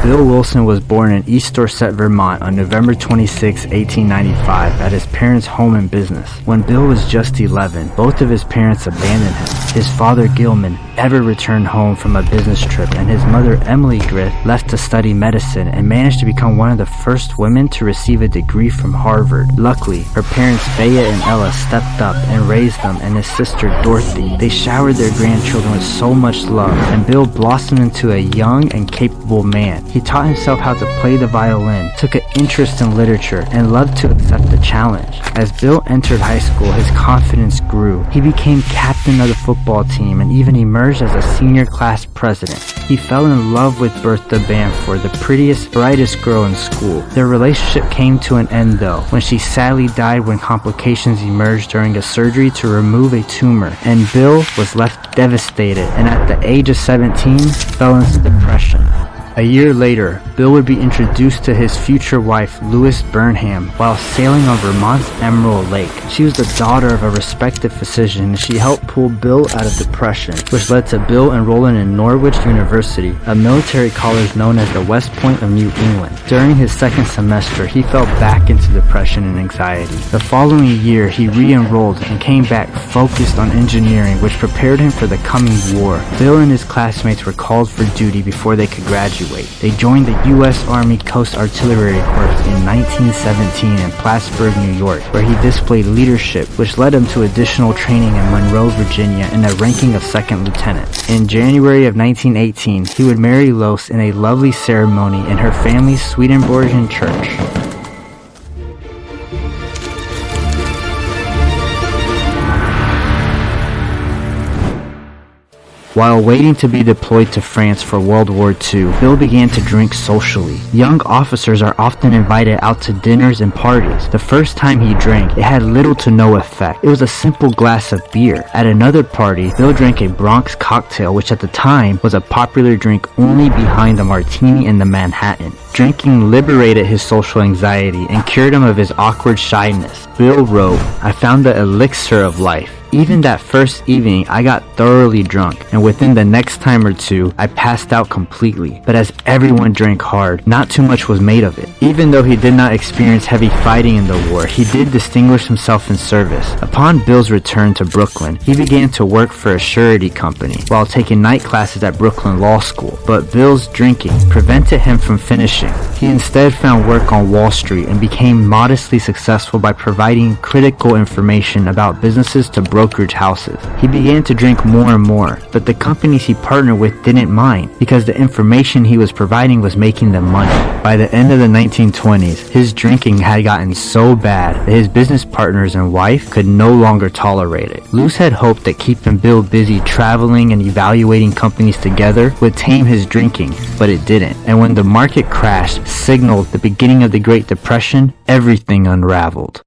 Bill Wilson was born in East Dorset, Vermont on November 26, 1895 at his parents' home and business. When Bill was just 11, both of his parents abandoned him. His father, Gilman, never returned home from a business trip, and his mother, Emily Griff, left to study medicine and managed to become one of the first women to receive a degree from Harvard. Luckily, her parents, Bea and Ella, stepped up and raised them and his sister, Dorothy. They showered their grandchildren with so much love, and Bill blossomed into a young and capable man. He taught himself how to play the violin, took an interest in literature, and loved to accept a challenge. As Bill entered high school, his confidence grew. He became captain of the football team and even emerged as a senior class president. He fell in love with Bertha Bamford, the prettiest, brightest girl in school. Their relationship came to an end though, when she sadly died when complications emerged during a surgery to remove a tumor, and Bill was left devastated and at the age of 17 fell into depression. A year later, Bill would be introduced to his future wife, Lois Burnham, while sailing on Vermont's Emerald Lake. She was the daughter of a respected physician, and she helped pull Bill out of depression, which led to Bill enrolling in Norwich University, a military college known as the West Point of New England. During his second semester, he fell back into depression and anxiety. The following year, he re-enrolled and came back focused on engineering, which prepared him for the coming war. Bill and his classmates were called for duty before they could graduate. They joined the U.S. Army Coast Artillery Corps in 1917 in Plattsburgh, New York, where he displayed leadership, which led him to additional training in Monroe, Virginia, and the ranking of second lieutenant. In January of 1918, he would marry Lois in a lovely ceremony in her family's Swedenborgian church. While waiting to be deployed to France for World War II, Bill began to drink socially. Young officers are often invited out to dinners and parties. The first time he drank, it had little to no effect. It was a simple glass of beer. At another party, Bill drank a Bronx cocktail, which at the time was a popular drink only behind the martini and the Manhattan. Drinking liberated his social anxiety and cured him of his awkward shyness. Bill wrote, "I found the elixir of life. Even that first evening, I got thoroughly drunk, and within the next time or two, I passed out completely. But as everyone drank hard, not too much was made of it." Even though he did not experience heavy fighting in the war, he did distinguish himself in service. Upon Bill's return to Brooklyn, he began to work for a surety company while taking night classes at Brooklyn Law School. But Bill's drinking prevented him from finishing. He instead found work on Wall Street and became modestly successful by providing critical information about businesses to brokerage houses. He began to drink more and more, but the companies he partnered with didn't mind because the information he was providing was making them money. By the end of the 1920s, his drinking had gotten so bad that his business partners and wife could no longer tolerate it. Luce had hoped that keeping Bill busy traveling and evaluating companies together would tame his drinking, but it didn't. And when the market crashed, signaled the beginning of the Great Depression, everything unraveled.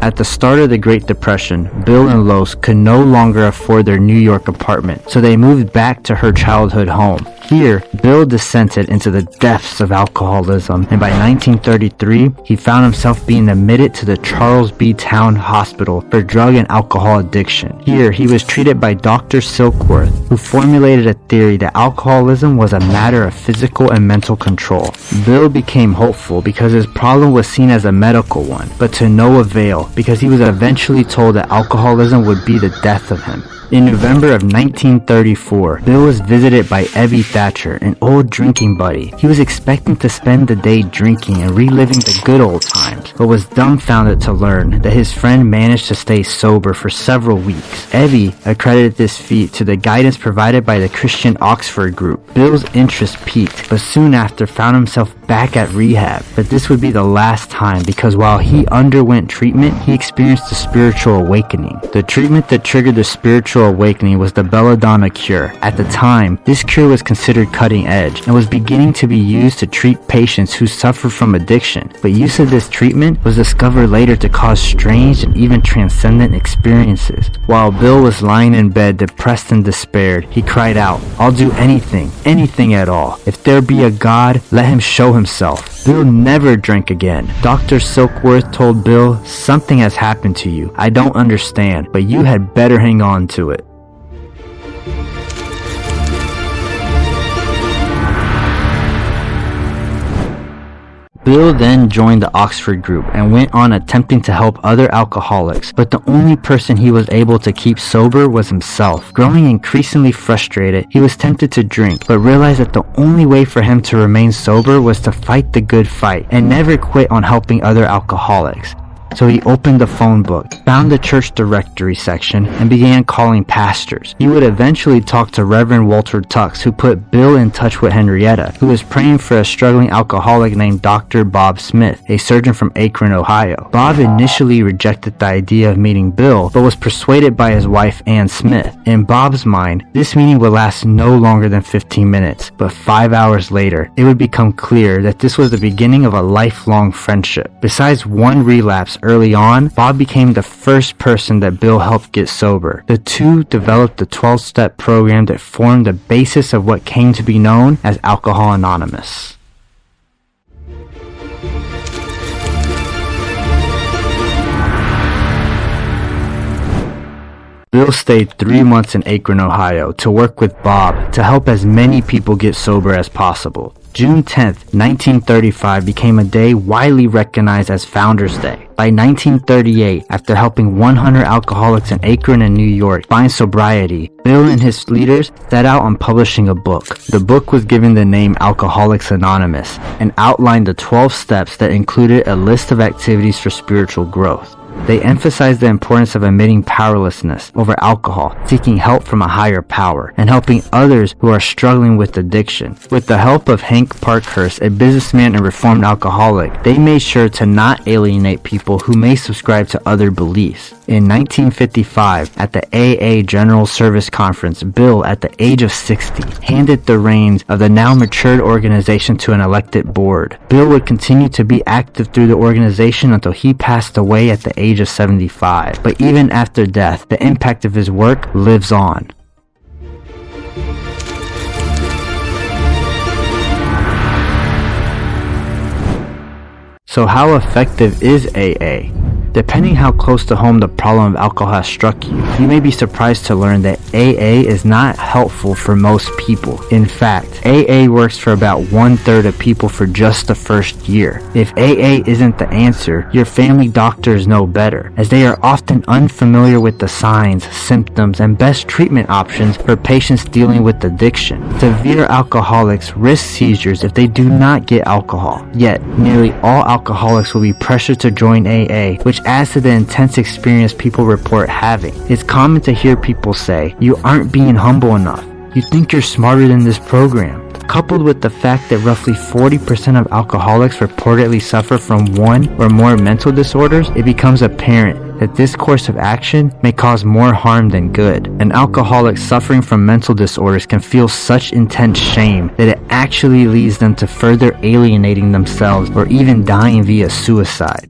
At the start of the Great Depression, Bill and Lois could no longer afford their New York apartment, so they moved back to her childhood home. Here, Bill descended into the depths of alcoholism, and by 1933, he found himself being admitted to the Charles B. Town Hospital for drug and alcohol addiction. Here, he was treated by Dr. Silkworth, who formulated a theory that alcoholism was a matter of physical and mental control. Bill became hopeful because his problem was seen as a medical one, but to no avail, because he was eventually told that alcoholism would be the death of him. In November of 1934, Bill was visited by Ebby Thatcher, an old drinking buddy. He was expecting to spend the day drinking and reliving the good old times, but was dumbfounded to learn that his friend managed to stay sober for several weeks. Ebby accredited this feat to the guidance provided by the Christian Oxford group. Bill's interest peaked, but soon after found himself back at rehab. But this would be the last time, because while he underwent treatment, he experienced a spiritual awakening. The treatment that triggered the spiritual awakening was the belladonna cure. At the time, this cure was considered cutting edge and was beginning to be used to treat patients who suffered from addiction. But use of this treatment treatment was discovered later to cause strange and even transcendent experiences. While Bill was lying in bed depressed and despaired, he cried out, "I'll do anything, anything at all. If there be a God, let him show himself." Bill never drank again. Dr. Silkworth told Bill, "Something has happened to you. I don't understand, but you had better hang on to it." Bill then joined the Oxford group and went on attempting to help other alcoholics, but the only person he was able to keep sober was himself. Growing increasingly frustrated, he was tempted to drink, but realized that the only way for him to remain sober was to fight the good fight and never quit on helping other alcoholics. So he opened the phone book, found the church directory section, and began calling pastors. He would eventually talk to Reverend Walter Tux, who put Bill in touch with Henrietta, who was praying for a struggling alcoholic named Dr. Bob Smith, a surgeon from Akron, Ohio. Bob initially rejected the idea of meeting Bill, but was persuaded by his wife, Ann Smith. In Bob's mind, this meeting would last no longer than 15 minutes, but 5 hours later, it would become clear that this was the beginning of a lifelong friendship. Besides one relapse early on, Bob became the first person that Bill helped get sober. The two developed the 12-step program that formed the basis of what came to be known as Alcohol Anonymous. Bill stayed 3 months in Akron, Ohio to work with Bob to help as many people get sober as possible. June 10th, 1935 became a day widely recognized as Founders Day. By 1938, after helping 100 alcoholics in Akron and New York find sobriety, Bill and his leaders set out on publishing a book. The book was given the name Alcoholics Anonymous and outlined the 12 steps that included a list of activities for spiritual growth. They emphasized the importance of admitting powerlessness over alcohol, seeking help from a higher power, and helping others who are struggling with addiction. With the help of Hank Parkhurst, a businessman and reformed alcoholic, they made sure to not alienate people who may subscribe to other beliefs. In 1955, at the AA General Service Conference, Bill, at the age of 60, handed the reins of the now matured organization to an elected board. Bill would continue to be active through the organization until he passed away at the age of 75. But even after death, the impact of his work lives on. So how effective is AA? Depending how close to home the problem of alcohol has struck you, you may be surprised to learn that AA is not helpful for most people. In fact, AA works for about 1/3 of people for just the first year. If AA isn't the answer, your family doctors know better, as they are often unfamiliar with the signs, symptoms, and best treatment options for patients dealing with addiction. Severe alcoholics risk seizures if they do not get alcohol. Yet, nearly all alcoholics will be pressured to join AA, which adds to the intense experience people report having. It's common to hear people say, "You aren't being humble enough. You think you're smarter than this program." Coupled with the fact that roughly 40% of alcoholics reportedly suffer from one or more mental disorders, it becomes apparent that this course of action may cause more harm than good. An alcoholic suffering from mental disorders can feel such intense shame that it actually leads them to further alienating themselves or even dying via suicide.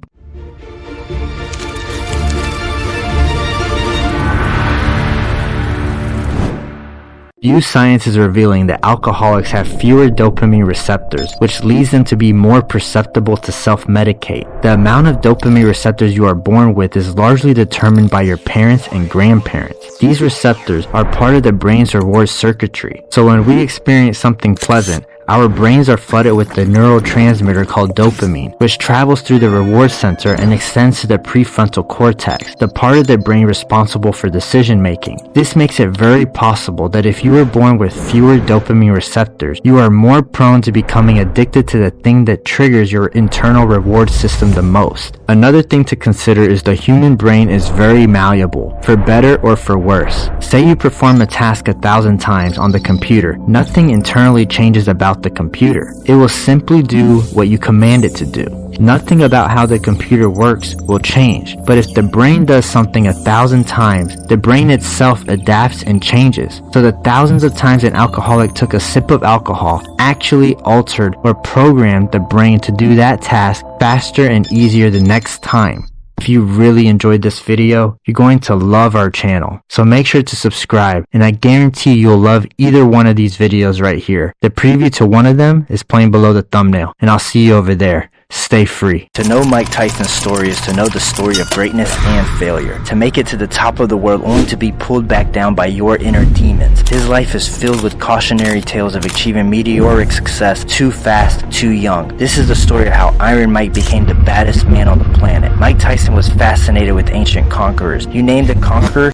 New science is revealing that alcoholics have fewer dopamine receptors, which leads them to be more perceptible to self-medicate. The amount of dopamine receptors you are born with is largely determined by your parents and grandparents. These receptors are part of the brain's reward circuitry, so when we experience something pleasant, our brains are flooded with the neurotransmitter called dopamine, which travels through the reward center and extends to the prefrontal cortex, the part of the brain responsible for decision making. This makes it very possible that if you were born with fewer dopamine receptors, you are more prone to becoming addicted to the thing that triggers your internal reward system the most. Another thing to consider is the human brain is very malleable, for better or for worse. Say you perform a task 1,000 times on the computer, nothing internally changes about about the computer. It will simply do what you command it to do. Nothing about how the computer works will change, but if the brain does something 1,000 times, the brain itself adapts and changes. So the thousands of times an alcoholic took a sip of alcohol actually altered or programmed the brain to do that task faster and easier the next time. If you really enjoyed this video, you're going to love our channel. So make sure to subscribe, and I guarantee you'll love either one of these videos right here. The preview to one of them is playing below the thumbnail, and I'll see you over there. Stay free. To know Mike Tyson's story is to know the story of greatness and failure. To make it to the top of the world only to be pulled back down by your inner demons. His life is filled with cautionary tales of achieving meteoric success too fast, too young. This is the story of how Iron Mike became the baddest man on the planet. Mike Tyson was fascinated with ancient conquerors. You name the conqueror,